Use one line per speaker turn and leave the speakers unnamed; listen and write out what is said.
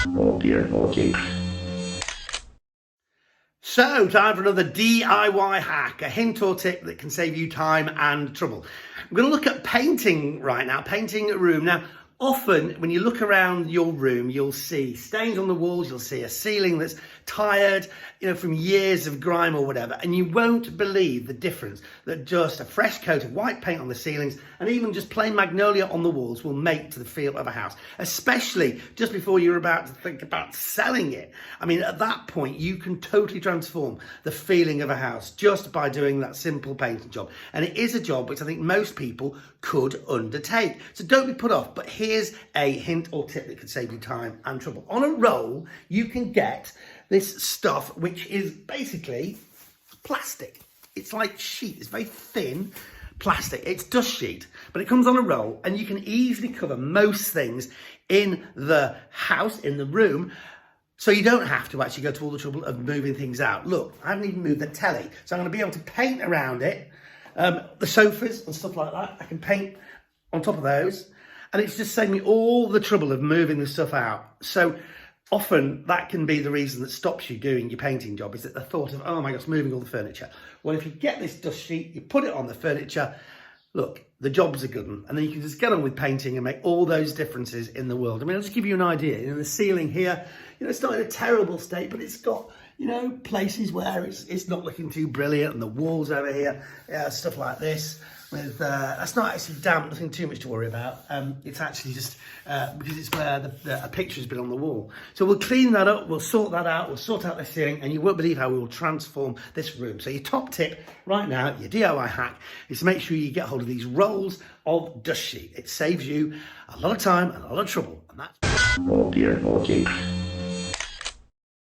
Oh dear, oh dear.
So, time for another DIY hack, a hint or tip that can save you time and trouble. I'm going to look at painting right now, painting a room. Now, often when you look around your room, you'll see stains on the walls, you'll see a ceiling that's tired, from years of grime or whatever, and you won't believe the difference that just a fresh coat of white paint on the ceilings and even just plain magnolia on the walls will make to the feel of a house, especially just before you're about to think about selling it. I mean, at that point, you can totally transform the feeling of a house just by doing that simple painting job. And it is a job which I think most people could undertake. So don't be put off, but here's a hint or tip that could save you time and trouble. On a roll, you can get this stuff, which is basically plastic. It's like sheet, it's very thin plastic. It's dust sheet, but it comes on a roll and you can easily cover most things in the house, in the room, so you don't have to actually go to all the trouble of moving things out. Look, I haven't even moved the telly, so I'm going to be able to paint around it. The sofas and stuff like that, I can paint on top of those, and it's just saved me all the trouble of moving the stuff out. So often that can be the reason that stops you doing your painting job, is that the thought of, oh my gosh, moving all the furniture. Well, if you get this dust sheet, you put it on the furniture, look, the job's a good one. And then you can just get on with painting and make all those differences in the world. I mean, I'll just give you an idea. The ceiling here, it's not in a terrible state, but it's got, places where it's not looking too brilliant, and the walls over here, stuff like this. With that's not actually damp, nothing too much to worry about. It's actually just because it's where a picture's been on the wall. So we'll clean that up, we'll sort that out, we'll sort out the ceiling, and you won't believe how we will transform this room. So your top tip right now, your DIY hack, is to make sure you get hold of these rolls of dust sheet. It saves you a lot of time and a lot of trouble, and that's
Oh dear, oh dear.